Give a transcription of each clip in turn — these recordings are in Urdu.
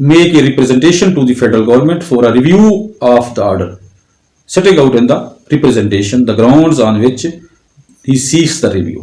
make a representation to the federal government for a review of the order, setting out in the representation the grounds on which he seeks the review।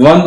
1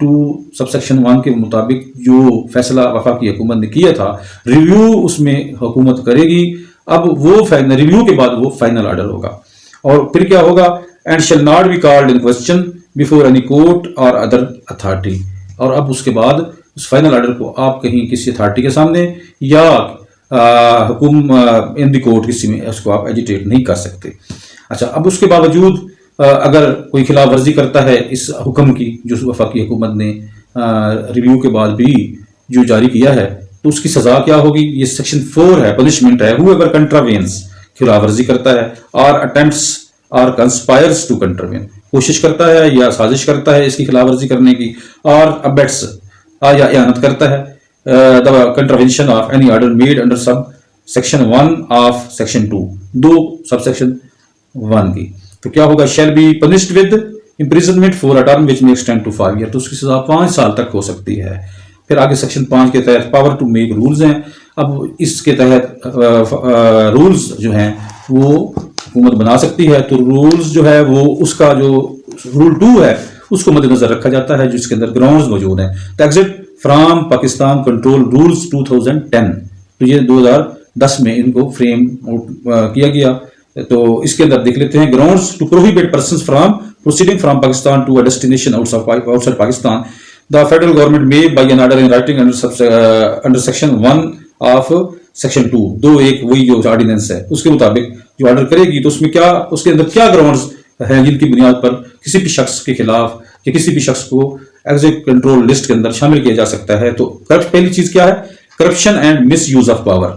2 sub section 1 کے مطابق جو فیصلہ وفاقی حکومت نے کیا تھا، ریویو اس میں حکومت کرے گی. اب وہ ریویو کے بعد وہ فائنل آرڈر ہوگا. اور پھر کیا ہوگا؟ And shall not be called in question before any court اور ادر اتھارٹی. اور اب اس کے بعد اس فائنل آرڈر کو آپ کہیں کسی اتھارٹی کے سامنے یا حکومت ان دی کورٹ کسی میں اس کو آپ ایجیٹیٹ نہیں کر سکتے. اچھا، اب اس کے باوجود اگر کوئی خلاف ورزی کرتا ہے اس حکم کی جو وفاقی حکومت نے ریویو کے بعد بھی جو جاری کیا ہے، تو اس کی سزا کیا ہوگی؟ یہ سیکشن 4 ہے، پنشمنٹ ہے. ہو ایور کنٹراوینس، خلاف ورزی کرتا ہے، اور اٹمپٹس اور کنسپائرز ٹو کنٹراوین، کوشش کرتا ہے یا سازش کرتا ہے اس کی خلاف ورزی کرنے کی، اور ابیٹس یا اعانت کرتا ہے the contravention of any order made under sub section 1 of section 2، 2 sub section 1 کی. تو کیا ہوگا؟ shall be punished with imprisonment for a term which may extend to 5 years. تو اس کی سزا 5 سال تک ہو سکتی ہے. پھر آگے سیکشن 5 کے تحت پاور ٹو میک رولز ہیں. اب اس کے تحت رولز جو ہیں وہ حکومت بنا سکتی ہے. تو رولز جو ہے وہ اس کا جو رول 2 ہے اس کو مد نظر رکھا جاتا ہے، جس کے اندر گراؤنڈز موجود ہیں. Exit from Pakistan control rules 2010. تو یہ 2010 میں ان کو فریم آؤٹ کیا گیا. تو اس کے اندر دیکھ لیتے ہیں grounds to prohibit persons from proceeding from Pakistan to a destination outside Pakistan. The federal government may by an order in writing under section 1 of section 2، 2(1) وہی جو آرڈیننس ہے اس کے مطابق جو آرڈر کرے گی، تو اس میں کیا، اس کے اندر کیا گراؤنڈز ہیں جن کی بنیاد پر کسی بھی شخص کے خلاف یا کسی بھی شخص کو ایگزیکٹ کنٹرول لسٹ کے اندر شامل کیا جا سکتا ہے. تو پہلی چیز کیا ہے؟ Corruption and misuse of power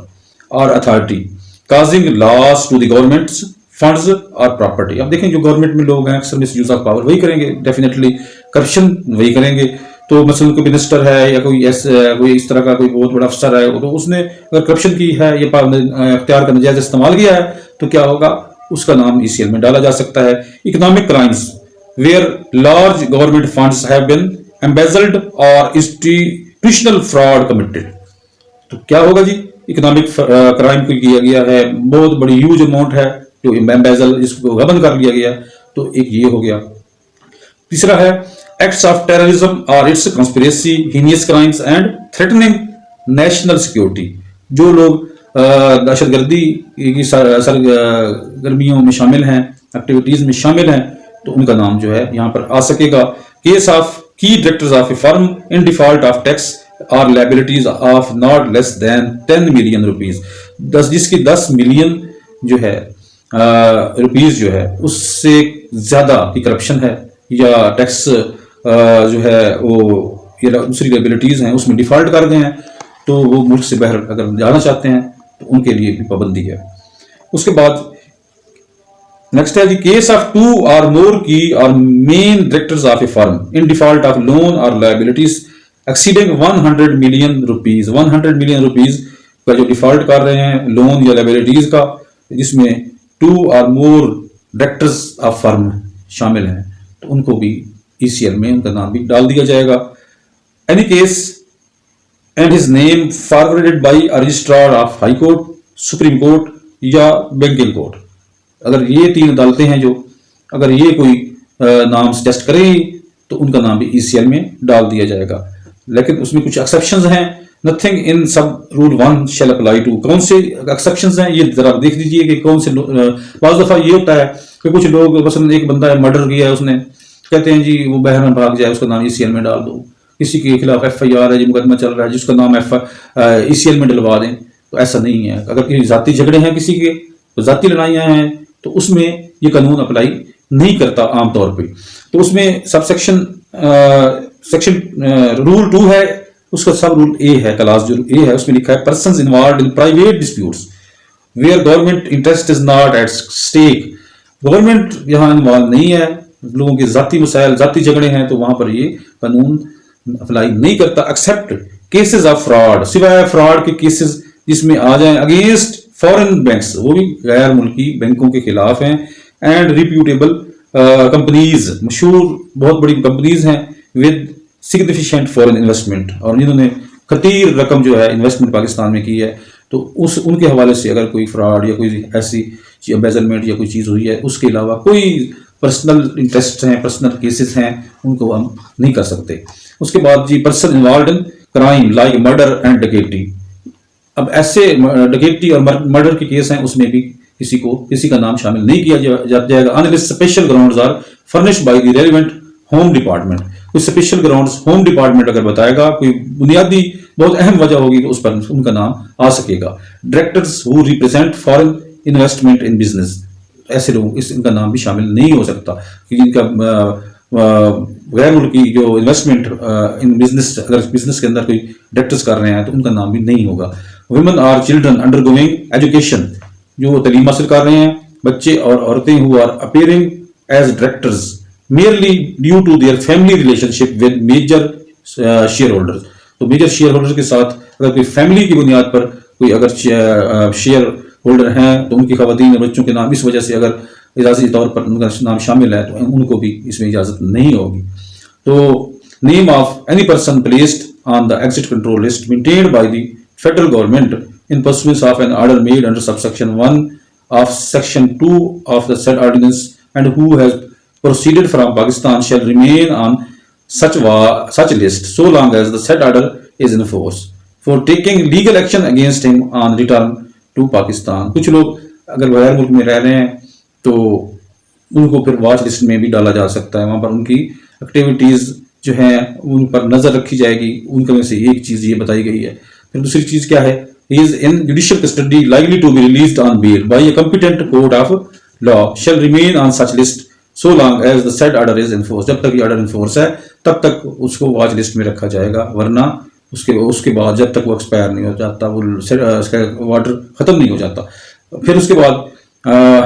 اور authority causing loss to the governments funds اور پراپرٹی. اب دیکھیں جو گورنمنٹ میں لوگ ہیں اکثر مس یوز آف پاور وہی کریں گے، ڈیفینیٹلی کرپشن وہی کریں گے. تو مثلا کوئی منسٹر ہے یا کوئی اس طرح کا کوئی بہت بڑا افسر ہے، تو اس نے اگر کرپشن کی ہے یا اختیار کا ناجائز استعمال کیا ہے تو کیا ہوگا؟ اس کا نام ECL میں ڈالا جا سکتا ہے. Economic crimes where large government funds have been embezzled اور انسٹیٹیوشنل فراڈ کمیٹڈ. تو کیا ہوگا جی؟ اکنامک کرائم کو کیا گیا ہے، بہت بڑی ہیوج اماؤنٹ ہے جو embezzle جس کو غبن کر لیا گیا، تو ایک یہ ہو گیا. تیسرا ہے ایکٹس آف ٹیررزم اور its conspiracy heinous crimes and threatening national security. جو لوگ دہشت گردی کی سرگرمیوں میں شامل ہیں، ایکٹیویٹیز میں شامل ہیں، تو ان کا نام جو ہے یہاں پر آ سکے گا. کیس آف کی directors of a firm in default of tax اور liabilities of not less than 10 million rupees, جس کی 10 ملین جو ہے روپیز جو ہے اس سے زیادہ کی کرپشن ہے یا ٹیکس جو ہے وہ یہ دوسری لائبلٹیز ہیں اس میں ڈیفالٹ کر گئے ہیں، تو وہ ملک سے باہر اگر جانا چاہتے ہیں تو ان کے لیے بھی پابندی ہے. اس کے بعد نیکسٹ ہے کیس آف 2 اور مور کی اور main directors of a firm in default of loan اور liabilities exceeding 100 million rupees. 100 million rupees کا جو ڈیفالٹ کر رہے ہیں لون یا لائبلٹیز کا، جس میں 2 اور مور ڈائریکٹرز آف فرم شامل ہیں، تو ان کو بھی ECL میں ان کا نام بھی ڈال دیا جائے گا. Any case and his name forwarded by registrar of high court, supreme court یا بینکنگ کورٹ. اگر یہ 3 عدالتیں ہیں جو اگر یہ کوئی نام سجیسٹ کریں گی تو ان کا نام بھی ECL میں ڈال دیا جائے گا. لیکن اس میں کچھ ایکسیپشنز ہیں. Nothing in sub rule 1 shall apply to. کون سے ایکسیپشنز ہیں یہ ذرا دیکھ لیجیے کہ کون سے. بعض دفعہ یہ ہوتا ہے کہ کچھ لوگ مثلا ایک بندہ مرڈر کیا ہے، اس نے کہتے ہیں جی وہ باہر میں بھاگ جائے اس کا نام ECL میں ڈال دو. کسی کے خلاف FIR ہے جی، مقدمہ چل رہا ہے جس کا نام ECL میں ڈلوا دیں. تو ایسا نہیں ہے. اگر کسی ذاتی جھگڑے ہیں، کسی کے ذاتی لڑائیاں ہیں، تو اس میں یہ قانون اپلائی نہیں کرتا عام طور پہ. تو اس میں سب سیکشن رول 2 ہے، اس کا سب رول A ہے، کلاس جو A ہے اس میں لکھا ہے persons involved in private disputes where government interest is not at stake. Government یہاں انوالو نہیں ہے، لوگوں کے ذاتی مسائل، ذاتی جھگڑے ہیں، تو وہاں پر یہ قانون اپلائی نہیں کرتا. ایکسیپٹ کیسز آف فراڈ، سوائے فراڈ کے کیسز جس میں آ جائیں اگینسٹ فورن بینکس، وہ بھی غیر ملکی بینکوں کے خلاف ہیں، اینڈ ریپیوٹیبل کمپنیز، مشہور بہت بڑی کمپنیز ہیں ود سگنیفیشنٹ فورن انویسٹمنٹ، اور جنہوں نے خطیر رقم جو ہے انویسٹمنٹ پاکستان میں کی ہے، تو ان کے حوالے سے اگر کوئی فراڈ یا کوئی ایسی امبیزلمنٹ یا کوئی چیز ہوئی ہے، اس کے علاوہ کوئی پرسنل انٹرسٹ ہیں، پرسنل کیسز ہیں، ان کو ہم نہیں کر سکتے. اس کے بعد جی person involved in crime like murder and dacoity. اب ایسے ڈکیٹی اور مرڈر کے کیس ہیں، اس میں بھی کسی کا نام شامل نہیں کیا جائے گا unless special grounds are furnished by the relevant home department. کوئی اسپیشل گراؤنڈز ہوم ڈپارٹمنٹ اگر بتائے گا، کوئی بنیادی بہت اہم وجہ ہوگی تو اس پر ان کا نام آ سکے گا. Directors who represent foreign investment in business, ایسے لوگ ان کا نام بھی شامل نہیں ہو سکتا کیونکہ ان کا غیر ملکی جو انویسٹمنٹ ان بزنس، اگر بزنس کے اندر کوئی ڈائریکٹرز کر رہے ہیں تو ان کا نام بھی نہیں ہوگا. Women or children undergoing education, جو تعلیم حاصل کر رہے ہیں بچے اور عورتیں who are appearing as directors merely due to their family relationship with major shareholders. تو میجر شیئر ہولڈر کے ساتھ اگر کوئی فیملی کی بنیاد پر کوئی اگر شیئر ہولڈر ہیں تو ان کی خواتین اور بچوں کے نام اس وجہ سے اگر اجازتی طور پر ان کا نام شامل ہے تو ان کو بھی اس میں اجازت نہیں ہوگی. تو name of any person placed on the exit control list maintained by the federal government in pursuance of an order made under subsection 1 of section 2 of the said ordinance and who has proceeded from Pakistan shall remain on such list so long as the said order is in force for taking legal action against him on return to Pakistan. کچھ لوگ اگر غیر ملک میں رہ رہے ہیں تو ان کو پھر واچ لسٹ میں بھی ڈالا جا سکتا ہے. وہاں پر ان کی ایکٹیویٹیز جو ہیں ان پر نظر رکھی جائے گی. ان کے میں سے ایک چیز یہ بتائی گئی ہے. پھر دوسری چیز کیا ہے؟ He is in judicial custody likely to be released on bail by a competent court of law shall remain on such list so long as the said order is enforced. جب تک یہ آرڈر انفورس ہے تب تک اس کو واچ لسٹ میں رکھا جائے گا، ورنہ اس کے بعد جب تک وہ ایکسپائر نہیں ہو جاتا، وہ اس کا آرڈر ختم نہیں ہو جاتا. پھر اس کے بعد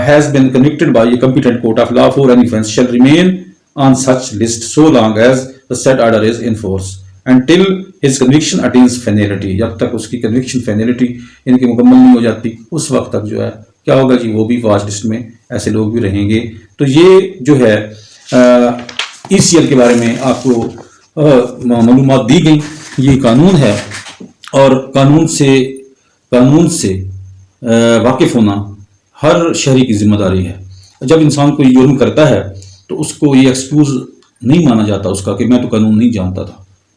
has been convicted by a competent court of law for any offence shall remain on such list so long as the said order is in force until his conviction attains finality. جب تک اس کی کنوکشن فینیلٹی ان کی مکمل نہیں ہو جاتی اس وقت تک جو ہے کیا ہوگا جی، وہ بھی واچ لسٹ میں ایسے لوگ بھی رہیں گے. تو یہ جو ہے ECL کے بارے میں آپ کو معلومات دی گئی. یہ قانون ہے اور قانون سے واقف ہونا ہر شہری کی ذمہ داری ہے. جب انسان کوئی جرم کرتا ہے تو اس کو یہ ایکسکیوز نہیں مانا جاتا اس کا کہ میں تو قانون نہیں جانتا تھا.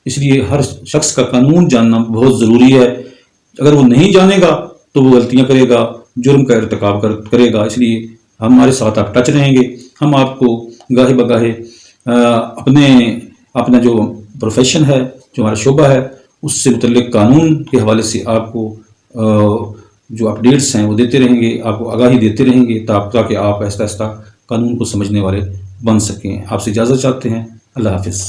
اس لیے ہر شخص کا قانون جاننا بہت ضروری ہے. اگر وہ نہیں جانے گا تو وہ غلطیاں کرے گا، جرم کا ارتکاب کرے گا. اس لیے ہمارے ساتھ آپ ٹچ رہیں گے. ہم آپ کو گاہے بگاہے اپنا جو پروفیشن ہے، جو ہمارا شعبہ ہے، اس سے متعلق قانون کے حوالے سے آپ کو جو اپڈیٹس ہیں وہ دیتے رہیں گے، آپ کو آگاہی دیتے رہیں گے تاکہ آپ آہستہ آہستہ قانون کو سمجھنے والے بن سکیں. آپ سے اجازت چاہتے ہیں. اللہ حافظ.